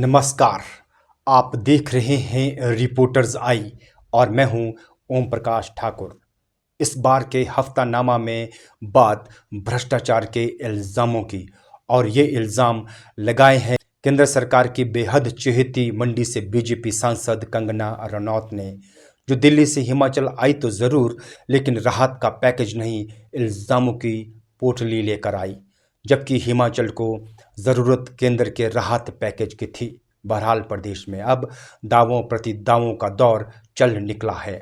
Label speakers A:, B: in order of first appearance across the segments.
A: नमस्कार। आप देख रहे हैं रिपोर्टर्स आई और मैं हूं ओम प्रकाश ठाकुर। इस बार के हफ्तानामा में बात भ्रष्टाचार के इल्ज़ामों की और ये इल्ज़ाम लगाए हैं केंद्र सरकार की बेहद चहेती मंडी से बीजेपी सांसद कंगना रनौत ने, जो दिल्ली से हिमाचल आई तो ज़रूर, लेकिन राहत का पैकेज नहीं, इल्ज़ामों की पोटली लेकर आई, जबकि हिमाचल को ज़रूरत केंद्र के राहत पैकेज की थी। बहरहाल प्रदेश में अब दावों प्रति दावों का दौर चल निकला है।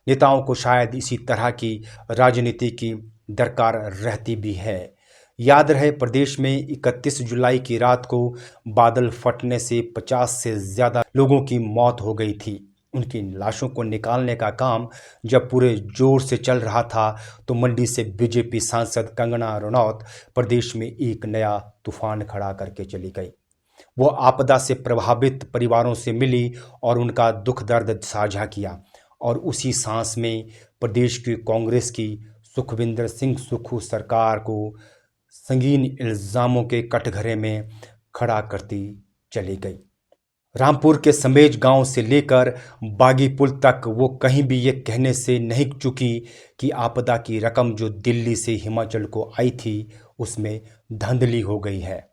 A: नेताओं को शायद इसी तरह की राजनीति की दरकार रहती भी है। याद रहे, प्रदेश में 31 जुलाई की रात को बादल फटने से 50 से ज़्यादा लोगों की मौत हो गई थी। उनकी लाशों को निकालने का काम जब पूरे जोर से चल रहा था तो मंडी से बीजेपी सांसद कंगना रनौत प्रदेश में एक नया तूफान खड़ा करके चली गई। वो आपदा से प्रभावित परिवारों से मिली और उनका दुख दर्द साझा किया, और उसी सांस में प्रदेश की कांग्रेस की सुखविंदर सिंह सुक्खू सरकार को संगीन इल्ज़ामों के कटघरे में खड़ा करती चली गई। रामपुर के समेज गांव से लेकर बागीपुल तक वो कहीं भी ये कहने से नहीं चुकी कि आपदा की रकम जो दिल्ली से हिमाचल को आई थी उसमें धांधली हो गई है।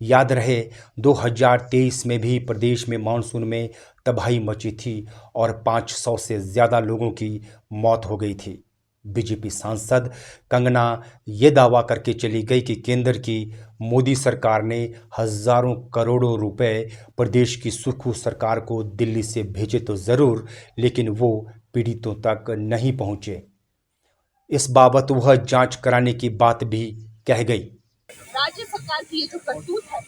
A: याद रहे, 2023 में भी प्रदेश में मानसून में तबाही मची थी और 500 से ज़्यादा लोगों की मौत हो गई थी। बीजेपी सांसद कंगना ये दावा करके चली गई कि केंद्र की मोदी सरकार ने हज़ारों करोड़ों रुपए प्रदेश की सुक्खू सरकार को दिल्ली से भेजे तो ज़रूर, लेकिन वो पीड़ितों तक नहीं पहुँचे। इस बाबत वह जांच कराने की बात भी कह गई।
B: राज्य सरकार की ये जो करतूत है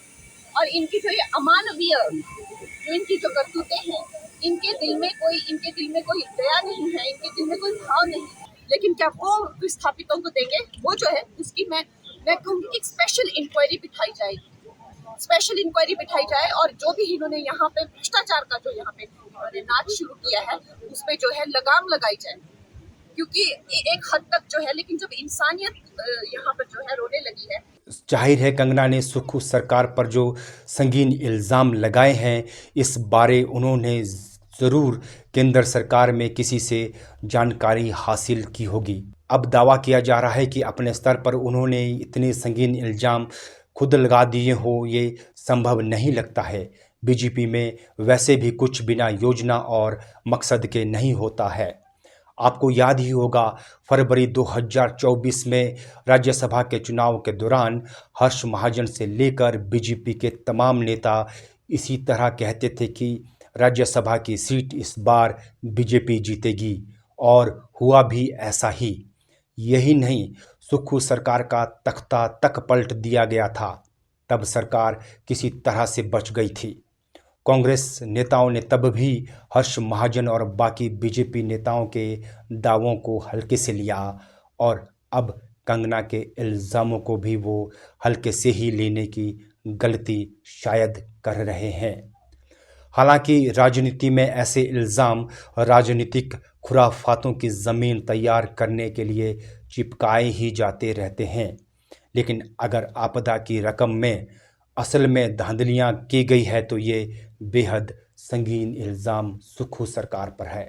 B: और इनकी जो ये अमानवीय जो इनकी जो करतूतें हैं, इनके दिल में कोई दया नहीं है, इनके दिल में कोई भाव नहीं है। लेकिन क्या वो विस्थापितों को देंगे? वो जो है उसकी मैं कहूँगी कि स्पेशल इंक्वायरी बिठाई जाएगी, स्पेशल इंक्वायरी बिठाई जाए और जो भी इन्होंने यहाँ पे भ्रष्टाचार का जो यहाँ पे इन्होंने नाच शुरू किया है उस पर जो है लगाम लगाई जाए, क्योंकि एक हद तक जो है, लेकिन जब इंसानियत यहाँ पर जो है रोने लगी है।
A: जाहिर है, कंगना ने सुक्खू सरकार पर जो संगीन इल्ज़ाम लगाए हैं, इस बारे उन्होंने ज़रूर केंद्र सरकार में किसी से जानकारी हासिल की होगी। अब दावा किया जा रहा है कि अपने स्तर पर उन्होंने इतने संगीन इल्ज़ाम खुद लगा दिए हो, ये संभव नहीं लगता है। बीजेपी में वैसे भी कुछ बिना योजना और मकसद के नहीं होता है। आपको याद ही होगा, फरवरी 2024 में राज्यसभा के चुनाव के दौरान हर्ष महाजन से लेकर बीजेपी के तमाम नेता इसी तरह कहते थे कि राज्यसभा की सीट इस बार बीजेपी जीतेगी, और हुआ भी ऐसा ही। यही नहीं, सुक्खू सरकार का तख्ता तक पलट दिया गया था। तब सरकार किसी तरह से बच गई थी। कांग्रेस नेताओं ने तब भी हर्ष महाजन और बाकी बीजेपी नेताओं के दावों को हल्के से लिया, और अब कंगना के इल्ज़ामों को भी वो हल्के से ही लेने की गलती शायद कर रहे हैं। हालांकि राजनीति में ऐसे इल्ज़ाम राजनीतिक खुराफातों की ज़मीन तैयार करने के लिए चिपकाए ही जाते रहते हैं, लेकिन अगर आपदा की रकम में असल में धांधलियाँ की गई है तो ये बेहद संगीन इल्ज़ाम सुक्खू सरकार पर है।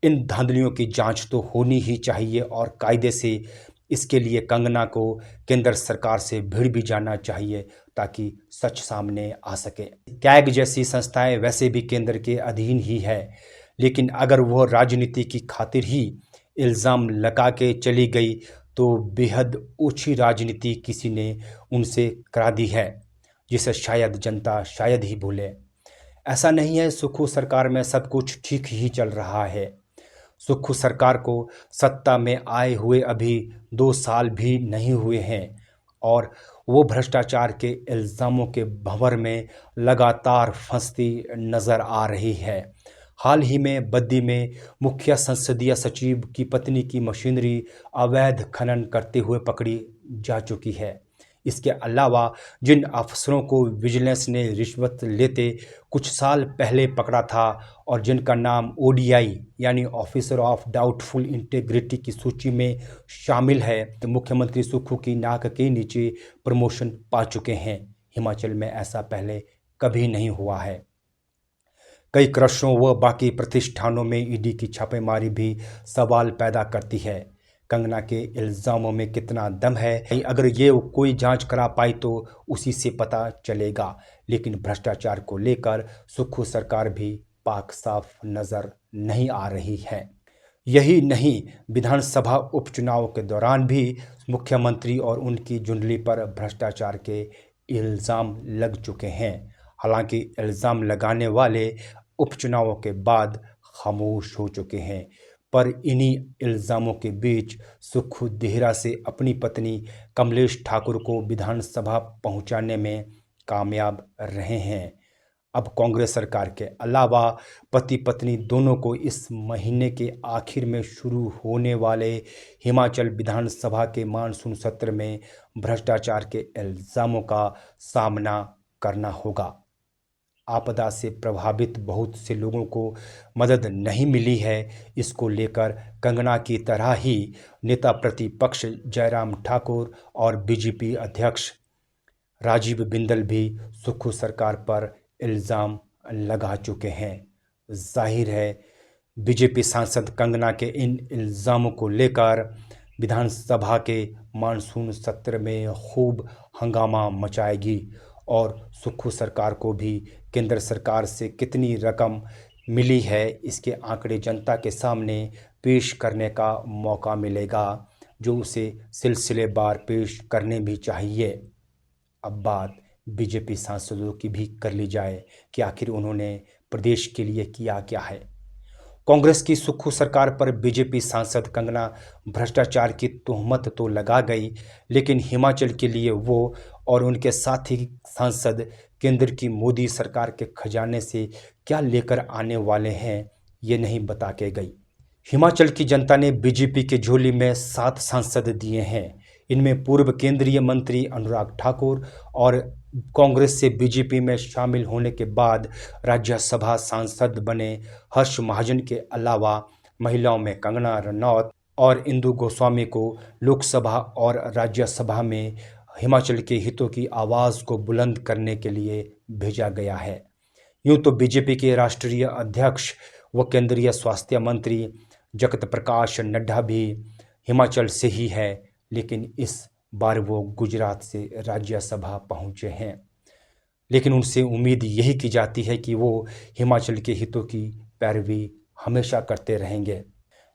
A: इन धांधलियों की जांच तो होनी ही चाहिए और कायदे से। इसके लिए कंगना को केंद्र सरकार से भिड़ भी जाना चाहिए ताकि सच सामने आ सके। कैग जैसी संस्थाएं वैसे भी केंद्र के अधीन ही है, लेकिन अगर वह राजनीति की खातिर ही इल्ज़ाम लगा के चली गई तो बेहद ओछी राजनीति किसी ने उनसे करा दी है, जिसे शायद जनता शायद ही भूले। ऐसा नहीं है सुक्खू सरकार में सब कुछ ठीक ही चल रहा है। सुक्खू सरकार को सत्ता में आए हुए अभी 2 साल भी नहीं हुए हैं और वो भ्रष्टाचार के इल्ज़ामों के भंवर में लगातार फंसती नज़र आ रही है। हाल ही में बद्दी में मुख्य संसदीय सचिव की पत्नी की मशीनरी अवैध खनन करते हुए पकड़ी जा चुकी है। इसके अलावा जिन अफसरों को विजिलेंस ने रिश्वत लेते कुछ साल पहले पकड़ा था और जिनका नाम ओडीआई यानी ऑफिसर ऑफ डाउटफुल इंटेग्रिटी की सूची में शामिल है, तो मुख्यमंत्री सुक्खू की नाक के नीचे प्रमोशन पा चुके हैं। हिमाचल में ऐसा पहले कभी नहीं हुआ है। कई क्रशों व बाकी प्रतिष्ठानों में ईडी की छापेमारी भी सवाल पैदा करती है। कंगना के इल्ज़ामों में कितना दम है, अगर ये कोई जांच करा पाई तो उसी से पता चलेगा। लेकिन भ्रष्टाचार को लेकर सुक्खू सरकार भी पाक साफ नज़र नहीं आ रही है। यही नहीं, विधानसभा उपचुनाव के दौरान भी मुख्यमंत्री और उनकी जुंडली पर भ्रष्टाचार के इल्ज़ाम लग चुके हैं। हालांकि इल्ज़ाम लगाने वाले उपचुनावों के बाद खामोश हो चुके हैं, पर इन्हीं इल्ज़ामों के बीच सुक्खू देहरा से अपनी पत्नी कमलेश ठाकुर को विधानसभा पहुंचाने में कामयाब रहे हैं। अब कांग्रेस सरकार के अलावा पति पत्नी दोनों को इस महीने के आखिर में शुरू होने वाले हिमाचल विधानसभा के मानसून सत्र में भ्रष्टाचार के इल्ज़ामों का सामना करना होगा। आपदा से प्रभावित बहुत से लोगों को मदद नहीं मिली है। इसको लेकर कंगना की तरह ही नेता प्रतिपक्ष जयराम ठाकुर और बीजेपी अध्यक्ष राजीव बिंदल भी सुक्खू सरकार पर इल्ज़ाम लगा चुके हैं। जाहिर है बीजेपी सांसद कंगना के इन इल्ज़ामों को लेकर विधानसभा के मानसून सत्र में खूब हंगामा मचाएगी और सुक्खू सरकार को भी केंद्र सरकार से कितनी रकम मिली है इसके आंकड़े जनता के सामने पेश करने का मौका मिलेगा, जो उसे सिलसिलेवार पेश करने भी चाहिए। अब बात बीजेपी सांसदों की भी कर ली जाए कि आखिर उन्होंने प्रदेश के लिए किया क्या है। कांग्रेस की सुक्खू सरकार पर बीजेपी सांसद कंगना भ्रष्टाचार की तोहमत तो लगा गई, लेकिन हिमाचल के लिए वो और उनके साथी सांसद केंद्र की मोदी सरकार के खजाने से क्या लेकर आने वाले हैं, ये नहीं बता के गई। हिमाचल की जनता ने बीजेपी के झोली में 7 सांसद दिए हैं। इनमें पूर्व केंद्रीय मंत्री अनुराग ठाकुर और कांग्रेस से बीजेपी में शामिल होने के बाद राज्यसभा सांसद बने हर्ष महाजन के अलावा महिलाओं में कंगना रनौत और इंदु गोस्वामी को लोकसभा और राज्यसभा में हिमाचल के हितों की आवाज़ को बुलंद करने के लिए भेजा गया है। यूँ तो बीजेपी के राष्ट्रीय अध्यक्ष व केंद्रीय स्वास्थ्य मंत्री जगत प्रकाश नड्डा भी हिमाचल से ही है, लेकिन इस बार वो गुजरात से राज्यसभा पहुंचे हैं। लेकिन उनसे उम्मीद यही की जाती है कि वो हिमाचल के हितों की पैरवी हमेशा करते रहेंगे।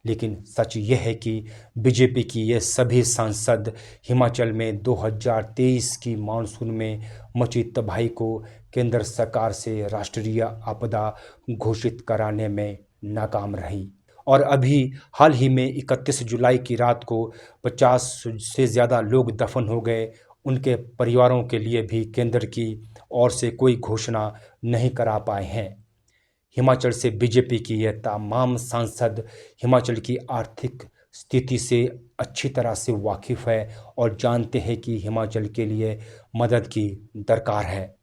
A: लेकिन सच ये है कि बीजेपी की ये सभी सांसद हिमाचल में 2023 की मानसून में मची तबाही को केंद्र सरकार से राष्ट्रीय आपदा घोषित कराने में नाकाम रही। और अभी हाल ही में 31 जुलाई की रात को 50 से ज़्यादा लोग दफन हो गए। उनके परिवारों के लिए भी केंद्र की ओर से कोई घोषणा नहीं करा पाए हैं। हिमाचल से बीजेपी की ये तमाम सांसद हिमाचल की आर्थिक स्थिति से अच्छी तरह से वाकिफ़ है और जानते हैं कि हिमाचल के लिए मदद की दरकार है।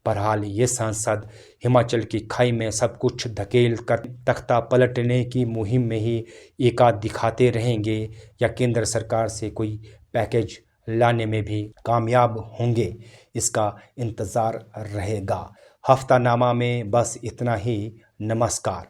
A: बहरहाल ये सांसद हिमाचल की खाई में सब कुछ धकेल कर तख्ता पलटने की मुहिम में ही एकाध दिखाते रहेंगे या केंद्र सरकार से कोई पैकेज लाने में भी कामयाब होंगे, इसका इंतज़ार रहेगा। हफ्तानामा में बस इतना ही। नमस्कार।